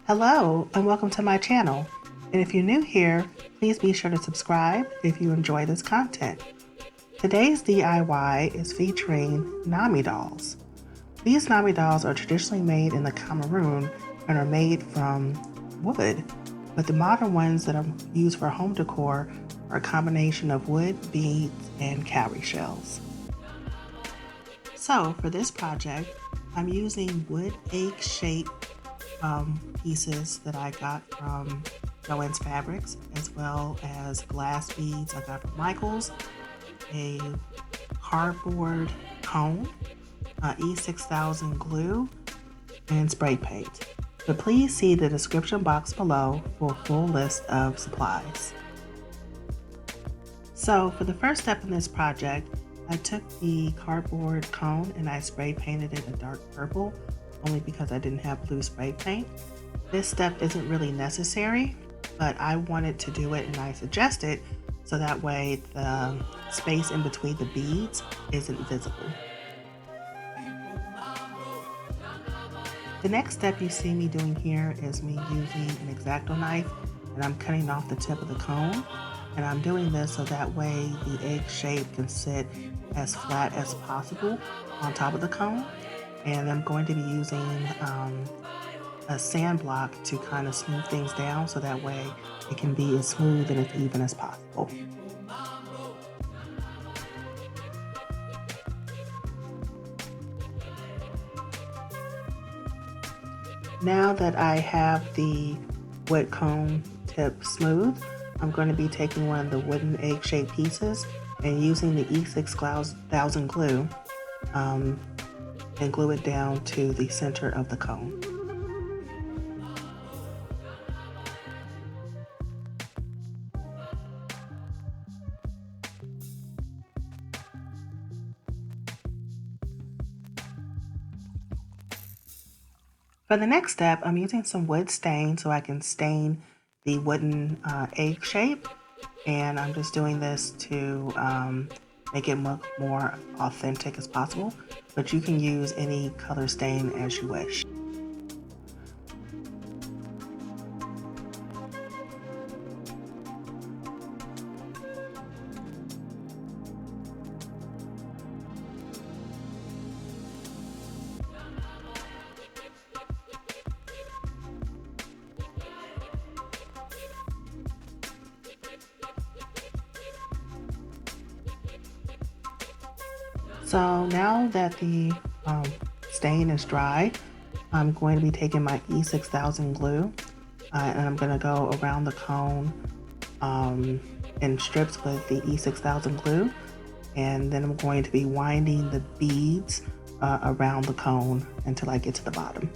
Hello and welcome to my channel. And if you're new here, please be sure to subscribe if you enjoy this content. Today's DIY is featuring Namji dolls. These Namji dolls are traditionally made in the Cameroon and are made from wood, but the modern ones that are used for home decor are a combination of wood, beads, and cowrie shells. So for this project, I'm using wood egg-shaped pieces that I got from Joann's Fabrics, as well as glass beads I got from Michael's, a cardboard cone, E6000 glue, and spray paint. But please see the description box below for a full list of supplies. So for the first step in this project, I took the cardboard cone and I spray painted it a dark purple, only because I didn't have blue spray paint. This step isn't really necessary, but I wanted to do it and I suggested so that way the space in between the beads isn't visible. The next step you see me doing here is me using an X-Acto knife, and I'm cutting off the tip of the cone. And I'm doing this so that way the egg shape can sit as flat as possible on top of the cone. And I'm going to be using a sand block to kind of smooth things down so that way it can be as smooth and as even as possible. Now that I have the wood cone tip smooth, I'm going to be taking one of the wooden egg-shaped pieces and using the E6000 glue and glue it down to the center of the cone. For the next step, I'm using some wood stain so I can stain the wooden egg shape, and I'm just doing this to make it look more authentic as possible, but you can use any color stain as you wish. So now that the stain is dry, I'm going to be taking my E6000 glue and I'm going to go around the cone in strips with the E6000 glue, and then I'm going to be winding the beads around the cone until I get to the bottom.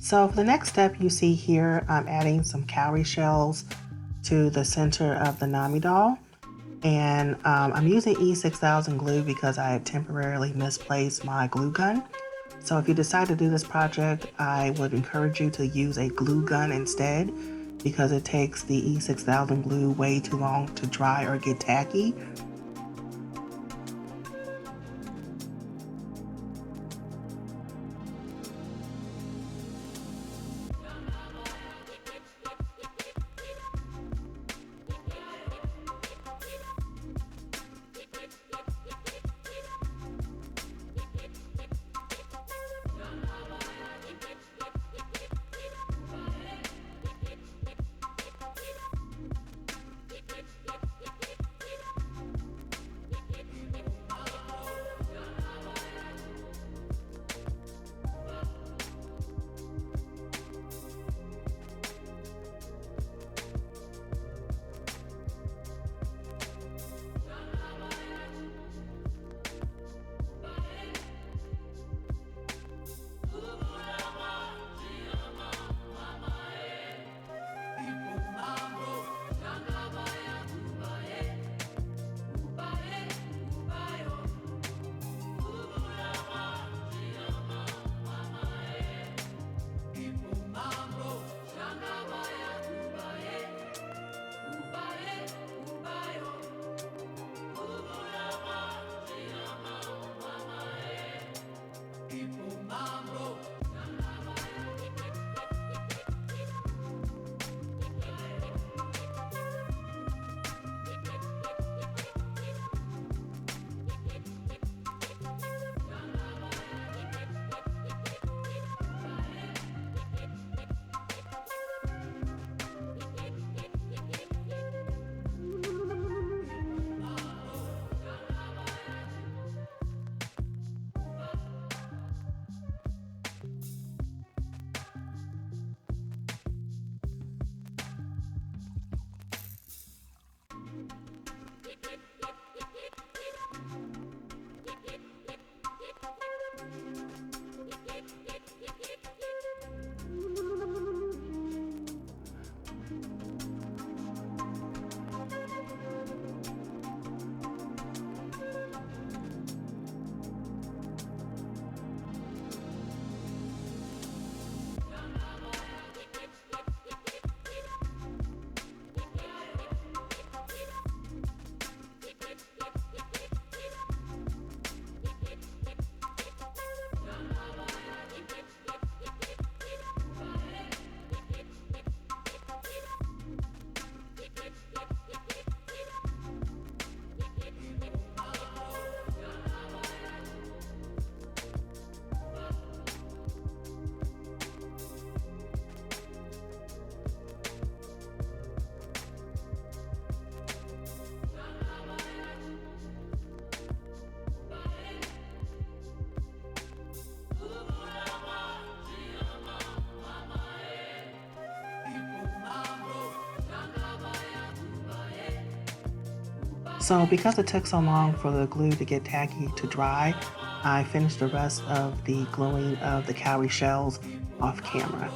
So for the next step, you see here, I'm adding some cowrie shells to the center of the Namji doll. And I'm using E6000 glue because I had temporarily misplaced my glue gun. So if you decide to do this project, I would encourage you to use a glue gun instead, because it takes the E6000 glue way too long to dry or get tacky. So because it took so long for the glue to get tacky to dry, I finished the rest of the gluing of the cowrie shells off camera.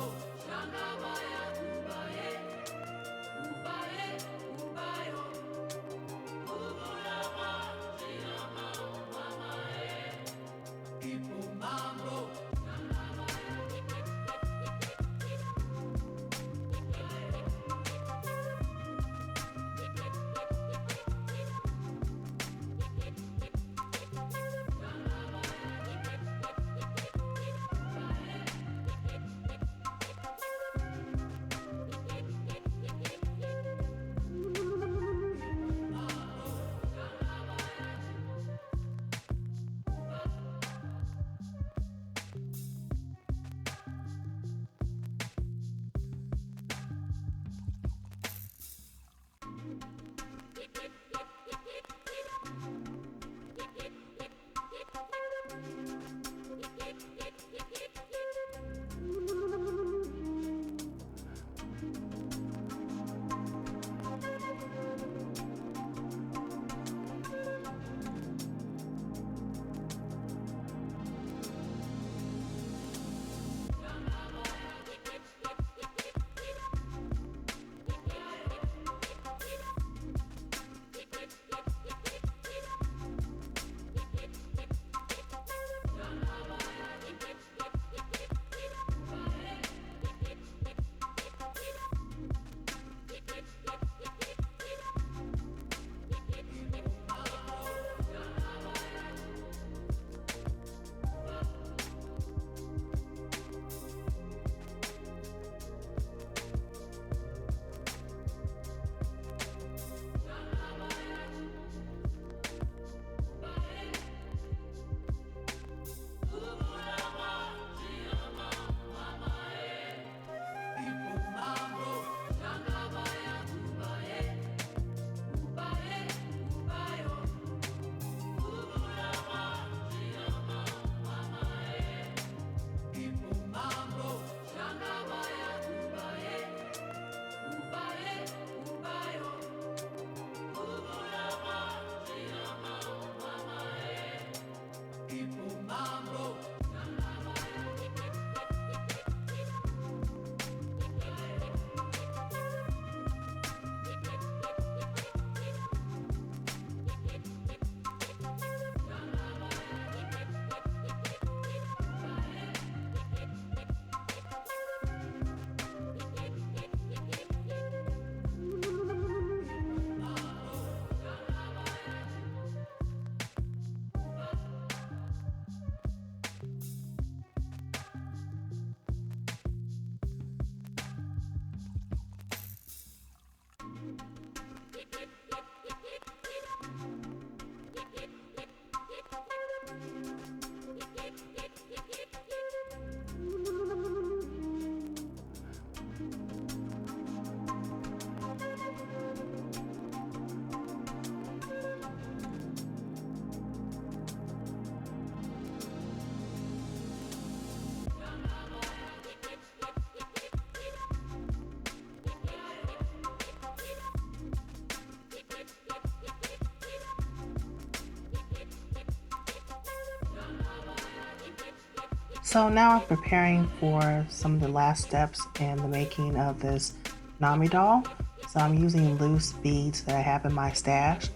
So now I'm preparing for some of the last steps in the making of this Namji doll. So I'm using loose beads that I have in my stash,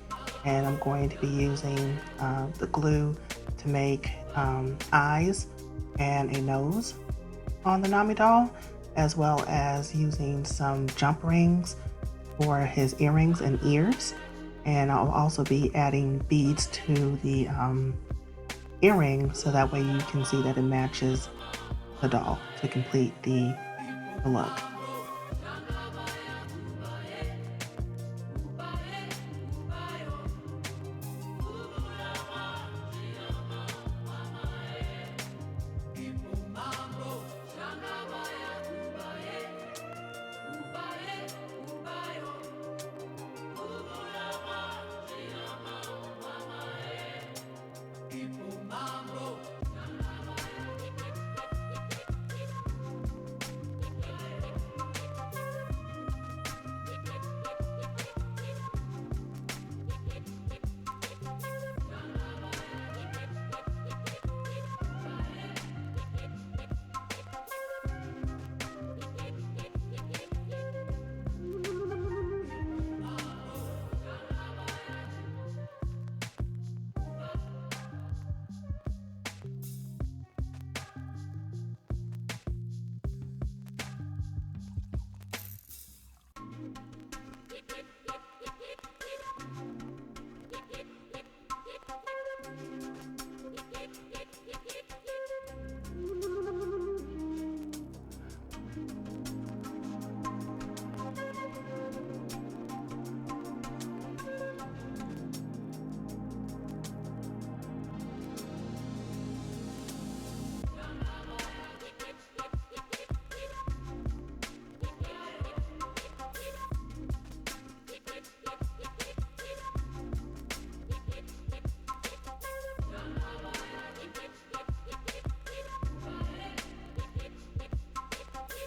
and I'm going to be using the glue to make eyes and a nose on the Namji doll, as well as using some jump rings for his earrings and ears. And I'll also be adding beads to the earring, so that way you can see that it matches the doll to complete the look.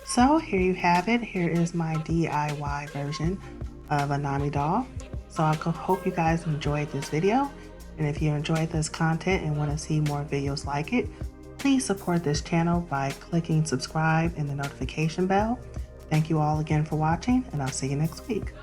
So here you have it. Here is my DIY version of a Namji doll. So I hope you guys enjoyed this video. And if you enjoyed this content and want to see more videos like it, please support this channel by clicking subscribe and the notification bell. Thank you all again for watching, and I'll see you next week.